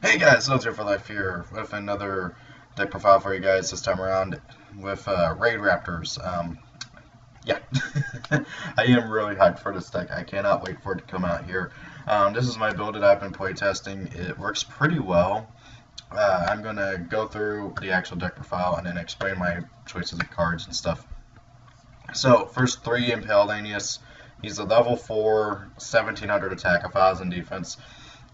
Hey guys, Soldier for Life here with another deck profile for you guys this time around with RaidRaptors. Yeah, I am really hyped for this deck. I cannot wait for it to come out here. This is my build that I've been playtesting. It works pretty well. I'm going to go through the actual deck profile and then explain my choices of cards and stuff. So, first 3 Impaled Aeneas. He's a level 4, 1700 attack, 1000 defense.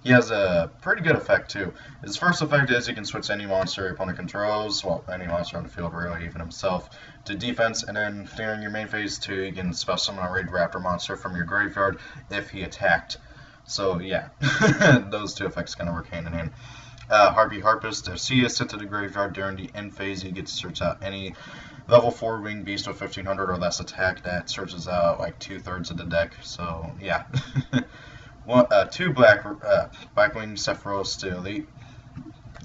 He has a pretty good effect too. His first effect is you can switch any monster your opponent controls, well, any monster on the field really, even himself, to defense, and then during your main phase 2 you can special summon a RaidRaptor monster from your graveyard if he attacked. So yeah, those 2 effects kind of work hand in hand. Harpist, if he is sent to the graveyard during the end phase, you get to search out any level 4 winged beast with 1500 or less attack that searches out like 2/3 of the deck, so yeah. 2 Blackwing Sephiroth to Elite.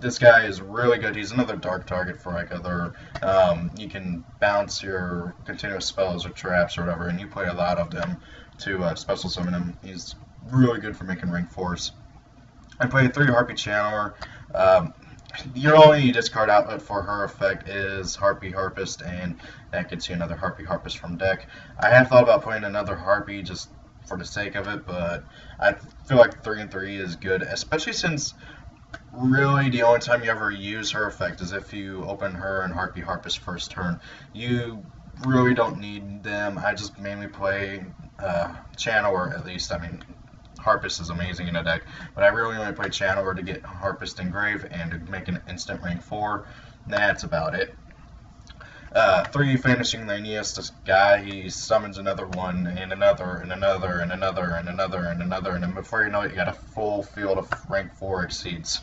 This guy is really good. He's another dark target for like other. You can bounce your continuous spells or traps or whatever, and you play a lot of them to special summon him. He's really good for making rank 4s. I played 3 Harpy Channeler. Your only discard outlet for her effect is Harpy Harpist, and that gets you another Harpy Harpist from deck. I have thought about playing another Harpy just for the sake of it, but I feel like 3 and 3 is good, especially since really the only time you ever use her effect is if you open her and Harpy Harpist first turn. You really don't need them. I just mainly play Channeler, at least. I mean, Harpist is amazing in a deck, but I really only play Channeler to get Harpist engraved and to make an instant rank 4. That's about it. 3 Vanishing Aeneas, this guy, he summons another one, and another, and another, and another, and another, and another, and then before you know it, you got a full field of rank 4 exceeds.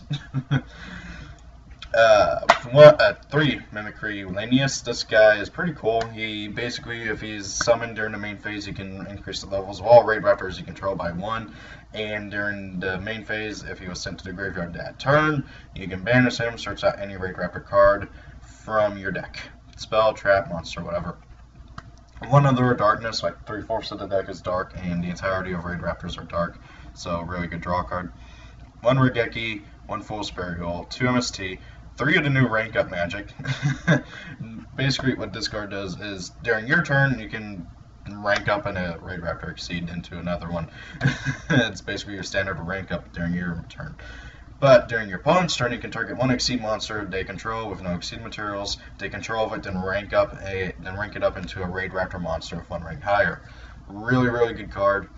3 Mimicry Aeneas, this guy is pretty cool. He basically, if he's summoned during the main phase, he can increase the levels of all RaidRaptors you control by 1, and during the main phase, if he was sent to the graveyard that turn, you can banish him, search out any RaidRaptor card from your deck. Spell, trap, monster, whatever. 1 other darkness, like 3/4 of the deck is dark, and the entirety of RaidRaptors are dark, so really good draw card. 1 Regeki, 1 Fool's Burial, 2 MST, 3 of the new rank up magic. Basically, what this card does is during your turn, you can rank up in a RaidRaptor Exceed into another one. It's basically your standard rank up during your turn. But during your opponent's turn, you can target 1 Exceed monster they control with no Exceed materials. They control of it, then rank it up into a RaidRaptor monster with 1 rank higher. Really, really good card.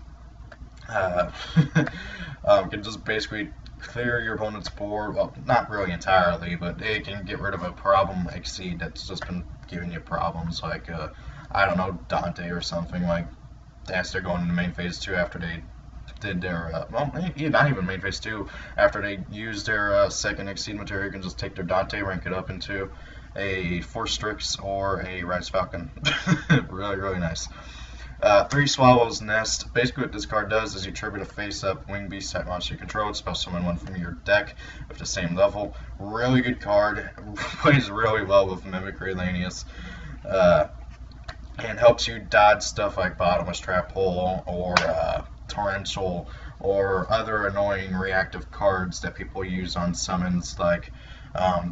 Can just basically clear your opponent's board. Well, not really entirely, but it can get rid of a problem Exceed that's just been giving you problems, like I don't know, Dante or something. Like as they're going into main phase 2 after they did their, well, not even main phase 2, after they used their second Exceed material, you can just take their Dante, rank it up into a Force Strix or a Rise Falcon. Really, really nice. 3 Swallow's Nest. Basically what this card does is you tribute a face-up wing beast type monster you control, special summon 1 from your deck with the same level. Really good card. Plays really well with Mimicry Aeneas. And helps you dodge stuff like Bottomless Trap Hole or Torrential or other annoying reactive cards that people use on summons, like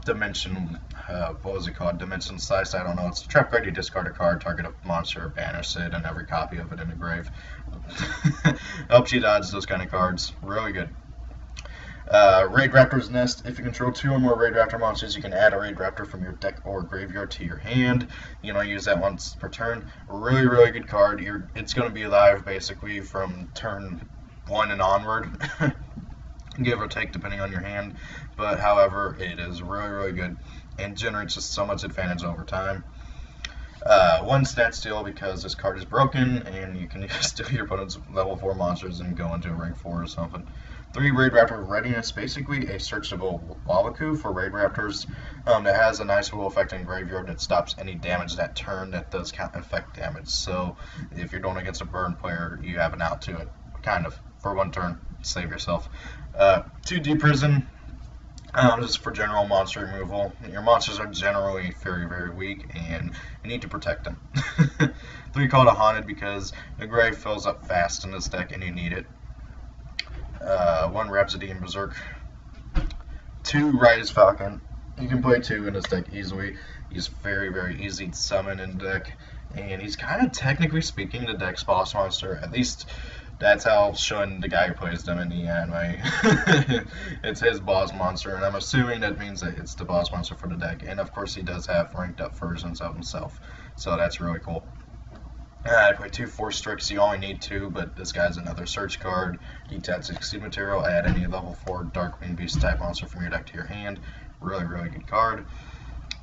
Dimension, what was it called? Dimension Slice, I don't know. It's a trap card, you discard a card, target a monster, banish it, and every copy of it in the grave. Helps you dodge those kind of cards. Really good. RaidRaptor's Nest. If you control 2 or more RaidRaptor monsters, you can add a RaidRaptor from your deck or graveyard to your hand. You know, use that once per turn. Really, really good card. It's going to be alive basically from turn 1 and onward. Give or take depending on your hand. But however, it is really, really good and generates just so much advantage over time. 1 Stat Steal because this card is broken and you can steal your opponent's level 4 monsters and go into a rank 4 or something. 3 RaidRaptor Readiness, basically a searchable Wallaku for RaidRaptors that has a nice little effect in graveyard that stops any damage that turn that does count effect damage. So if you're going against a burn player, you have an out to it, kind of, for 1 turn. Save yourself. 2 Deep Prison. This is for general monster removal. Your monsters are generally very, very weak, and you need to protect them. 3 Call to Haunted because the grave fills up fast in this deck, and you need it. 1 Rhapsody in Berserk. 2 Rise Falcon. You can play 2 in this deck easily. He's very, very easy to summon in the deck, and he's kind of, technically speaking, the deck's boss monster. At least that's how showing the guy who plays them in the anime. It's his boss monster, and I'm assuming that means that it's the boss monster for the deck. And of course, he does have ranked up versions of himself, so that's really cool. I play 2 Force Strix. You only need 2, but this guy's another search card. Detach Exceed Material. Add any level 4 Darkwing Beast type monster from your deck to your hand. Really, really good card.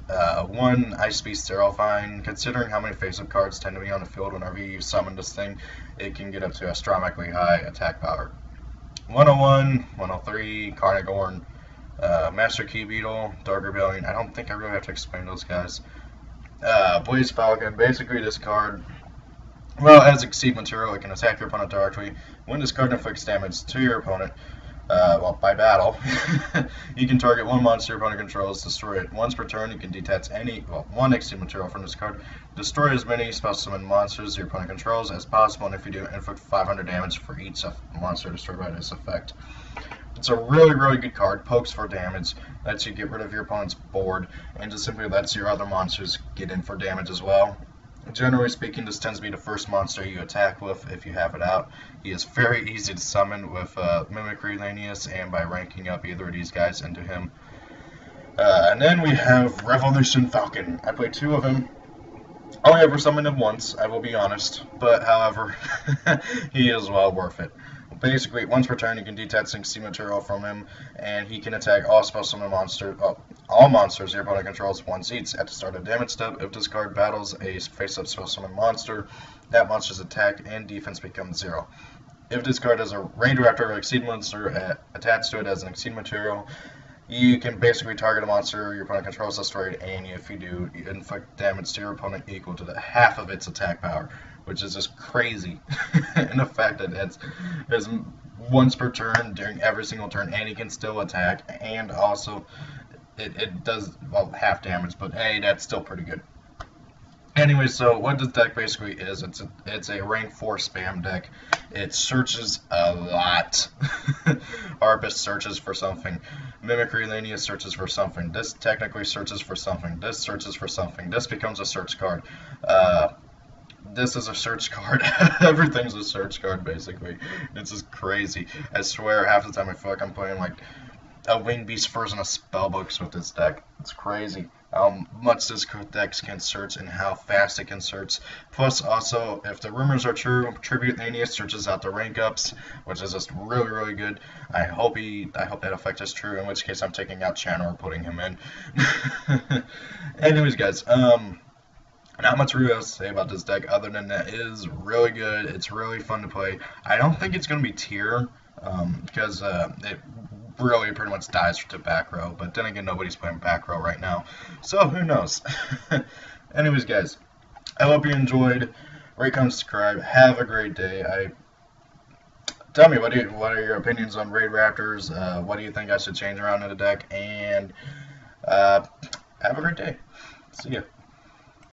1 Ice Beast Terrifying. Considering how many face-up cards tend to be on the field whenever you summon this thing, it can get up to astronomically high attack power. 101, 103, Carnagorn, Master Key Beetle, Dark Rebellion. I don't think I really have to explain those guys. Blaze Falcon. Basically, this card, well, as Exceed Material, it can attack your opponent directly. When this card inflicts damage to your opponent, well, by battle, you can target 1 monster your opponent controls, destroy it. Once per turn, you can detach one Exceed Material from this card, destroy as many spell summon monsters your opponent controls as possible, and if you do, inflict 500 damage for each monster destroyed by this effect. It's a really, really good card. Pokes for damage, lets you get rid of your opponent's board, and just simply lets your other monsters get in for damage as well. Generally speaking, this tends to be the first monster you attack with if you have it out. He is very easy to summon with Mimicry Lanius and by ranking up either of these guys into him. And then we have Revolution Falcon. I played 2 of him. Only ever summoned him once, I will be honest, but however, he is well worth it. Basically, once per turn, you can detach Exceed Material from him, and he can attack all spell summon all monsters your opponent controls once each. At the start of damage step, if this card battles a face-up spell summon monster, that monster's attack and defense becomes 0. If this card has a RaidRaptor Exceed monster attached to it as an Exceed Material, you can basically target a monster your opponent controls destroyed, and if you do, you inflict damage to your opponent equal to half of its attack power, which is just crazy. And the fact that it's once per turn during every single turn, and he can still attack, and also it does, well, half damage, but hey, that's still pretty good. Anyway, so what this deck basically is, it's a rank 4 spam deck. It searches a lot. Arbus searches for something. Mimicry Lanius searches for something. This technically searches for something. This searches for something. This becomes a search card. This is a search card. Everything's a search card, basically. It's just crazy. I swear, half the time I feel like I'm playing like a Winged Beast version of Spellbooks with this deck. It's crazy how much this deck can search and how fast it can search. Plus, also, if the rumors are true, Tribute Lanius searches out the rank ups, which is just really, really good. I hope that effect is true, in which case I'm taking out Channel or putting him in. Anyways, guys, not much really else to say about this deck other than that it is really good. It's really fun to play. I don't think it's going to be tier because it really pretty much dies to back row, but then again, nobody's playing back row right now, so who knows. Anyways, guys, I hope you enjoyed. Rate, comment, subscribe. Have a great day. Tell me what are your opinions on RaidRaptors? What do you think I should change around in the deck? And have a great day. See ya.